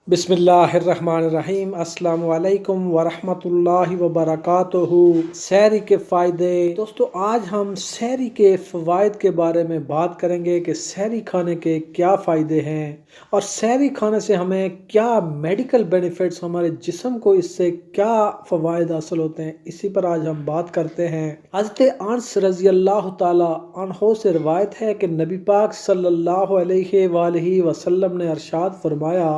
बिस्मिल्लाहिर्रहमानिर्रहीम। अस्सलामु अलैकुम वरहमतुल्लाहि वबरकातुहू। सहरी के फ़ायदे। दोस्तों, आज हम सहरी के फ़वाइद के बारे में बात करेंगे कि सहरी खाने के क्या फ़ायदे हैं और सहरी खाने से हमें क्या मेडिकल बेनिफिट्स, हमारे जिस्म को इससे क्या फ़वाइद हासिल होते हैं, इसी पर आज हम बात करते हैं। हज़रत अनस रज़ी अल्लाह ताला अन्हो से रिवायत है कि नबी पाक सल्लल्लाहु अलैहि वसल्लम ने इरशाद फरमाया,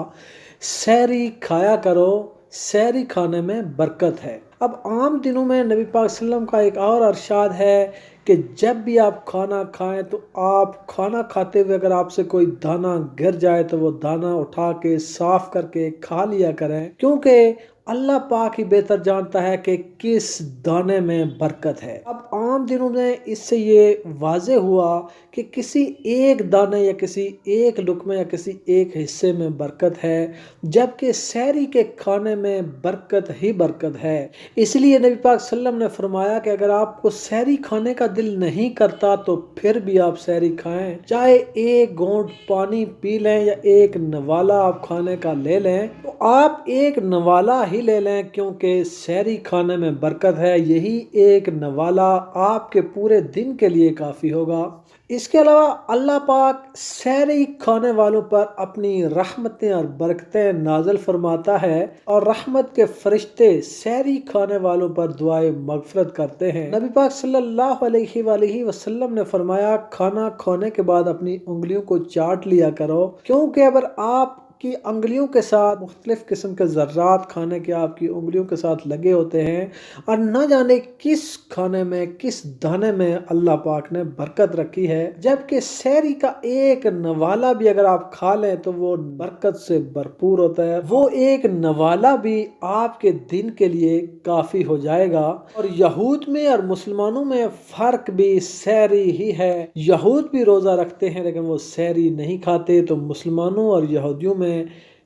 सहरी खाया करो, सहरी खाने में बरकत है। अब आम दिनों में नबी पाक सल्लम का एक और अरशाद है कि जब भी आप खाना खाएं तो आप खाना खाते हुए अगर आपसे कोई दाना गिर जाए तो वो दाना उठा के साफ करके खा लिया करें, क्योंकि अल्लाह पाक ही बेहतर जानता है कि किस दाने में बरकत है। अब आम दिनों में इससे ये वाज़े हुआ कि किसी एक दाने या किसी एक लुक़मे या किसी एक हिस्से में बरकत है, जबकि सहरी के खाने में बरकत ही बरकत है। इसलिए नबी पाक सल्लम ने फरमाया कि अगर आपको सहरी खाने का दिल नहीं करता तो फिर भी आप सहरी खाएं, चाहे एक घूंट पानी पी लें या एक नवाला आप खाने का ले लें, तो आप एक नवाला ही ले लें, क्योंकि सहरी खाने में बरकत है। यही एक नवाला आपके पूरे दिन के लिए काफ़ी होगा। इसके अलावा अल्लाह पाक सहरी खाने वालों पर अपनी रहमतें और बरकतें नाज़िल फरमाता है और रहमत के फरिश्ते सहरी खाने वालों पर दुआए मगफरत करते हैं। नबी पाक सल्लल्लाहु अलैहि वसल्लम ने फरमाया, खाना खाने के बाद अपनी उंगलियों को चाट लिया करो, क्योंकि अगर आप की उंगलियों के साथ मुख्तलिफ किस्म के ज़र्रात खाने के आपकी उंगलियों के साथ लगे होते हैं और न जाने किस खाने में किस दाने में अल्लाह पाक ने बरकत रखी है, जबकि सहरी का एक नवाला भी अगर आप खा लें तो वो बरकत से भरपूर होता है। वो एक नवाला भी आपके दिन के लिए काफ़ी हो जाएगा। और यहूद में और मुसलमानों में फ़र्क भी सहरी ही है। यहूद भी रोज़ा रखते हैं लेकिन वो सहरी नहीं खाते, तो मुसलमानों और यहूदियों में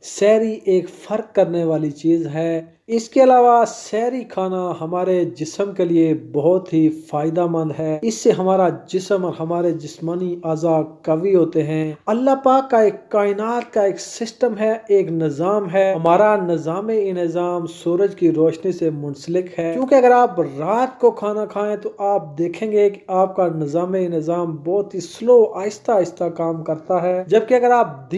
सहरी एक फ़र्क करने वाली चीज़ है। इसके अलावा सहरी खाना हमारे जिस्म के लिए बहुत ही फ़ायदेमंद है। इससे हमारा जिस्म और हमारे जिस्मानी अज़ा कवी होते हैं। अल्लाह पाक का एक कायनात का एक सिस्टम है, एक निज़ाम है। हमारा निज़ाम सूरज की रोशनी से मुंसलिक है, क्योंकि अगर आप रात को खाना खाएं तो आप देखेंगे कि आपका निज़ाम बहुत ही स्लो, आहिस्ता आहिस्ता काम करता है, जबकि अगर आप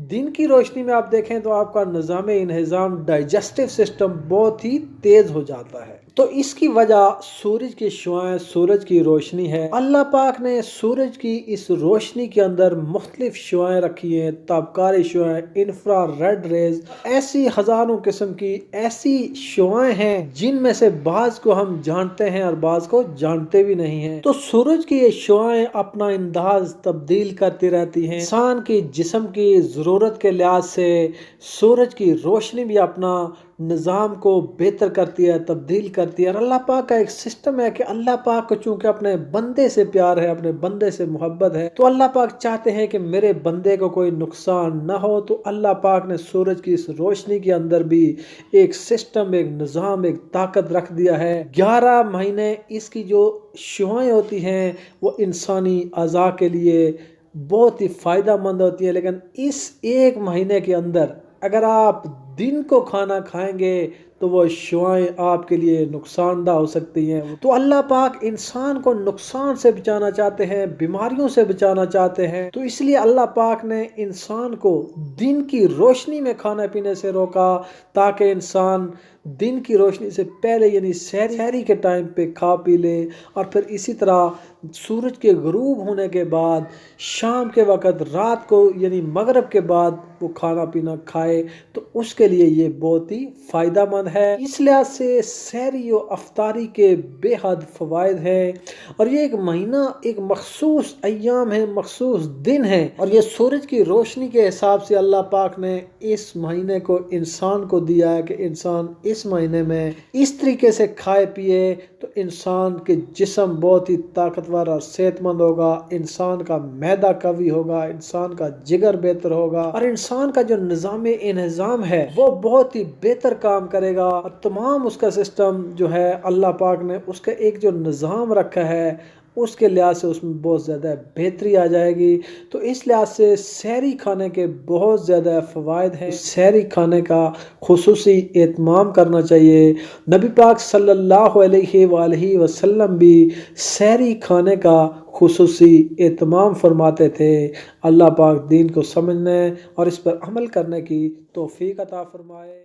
दिन की रोशनी में आप देखें तो आपका निज़ाम डाइजेस्टिव सिस्टम बहुत ही तेज हो जाता है। तो इसकी वजह सूरज की शुआएं, सूरज की रोशनी है। अल्लाह पाक ने सूरज की इस रोशनी के अंदर मुख्तलिफ शुआएं रखी हैं, ताबकारी शुआएं, इंफ्रा रेड रेज, ऐसी हजारों किस्म की ऐसी शुआएं हैं जिनमें से बाज को हम जानते हैं और बाज को जानते भी नहीं हैं। तो सूरज की ये शुआएं अपना अंदाज तब्दील करती रहती हैं। इंसान की जिस्म की ज़रूरत के लिहाज से सूरज की रोशनी भी अपना निज़ाम को बेहतर करती है, तब्दील करती है। और अल्लाह पाक का एक सिस्टम है कि अल्लाह पाक को चूँकि अपने बंदे से प्यार है, अपने बंदे से मोहब्बत है, तो अल्लाह पाक चाहते हैं कि मेरे बंदे को कोई नुकसान ना हो। तो अल्लाह पाक ने सूरज की इस रोशनी के अंदर भी एक सिस्टम, एक निज़ाम, एक ताकत रख दिया है। 11 महीने इसकी जो शुआएं होती हैं वो इंसानी अज़ा के लिए बहुत ही फ़ायदेमंद होती है, लेकिन इस एक महीने के अंदर अगर आप दिन को खाना खाएंगे तो वो शुआएं आपके लिए नुकसानदा हो सकती हैं। तो अल्लाह पाक इंसान को नुकसान से बचाना चाहते हैं, बीमारियों से बचाना चाहते हैं, तो इसलिए अल्लाह पाक ने इंसान को दिन की रोशनी में खाने पीने से रोका, ताकि इंसान दिन की रोशनी से पहले यानी सहरी के टाइम पे खा पी ले, और फिर इसी तरह सूरज के गुरूब होने के बाद शाम के वक़्त, रात को यानी मगरिब के बाद वो खाना पीना खाए, तो उसके लिए ये बहुत ही फ़ायदेमंद है। इस लिहाज से सहरी और अफ्तारी के बेहद फ़वाइद हैं। और ये एक महीना एक मखसूस अय्याम है, मखसूस दिन है, और ये सूरज की रोशनी के हिसाब से अल्लाह पाक ने इस महीने को इंसान को दिया है कि इंसान इस महीने में इस तरीके से खाए पिए तो इंसान के जिस्म बहुत ही ताकतवर और सेहतमंद होगा, इंसान का मैदा कवी होगा, इंसान का जिगर बेहतर होगा, और इंसान का जो निज़ाम है वो बहुत ही बेहतर काम करेगा। और तमाम उसका सिस्टम जो है अल्लाह पाक ने उसका एक जो निज़ाम रखा है اس کے لحاظ سے اس میں بہت زیادہ بہتری آ جائے گی۔ تو اس لحاظ سے سحری کھانے کے بہت زیادہ فوائد ہیں۔ سحری کھانے کا خصوصی اہتمام کرنا چاہیے۔ نبی پاک صلی اللہ علیہ وآلہ وسلم بھی سحری کھانے کا خصوصی اہتمام فرماتے تھے۔ اللہ پاک دین کو سمجھنے اور اس پر عمل کرنے کی توفیق عطا فرمائے۔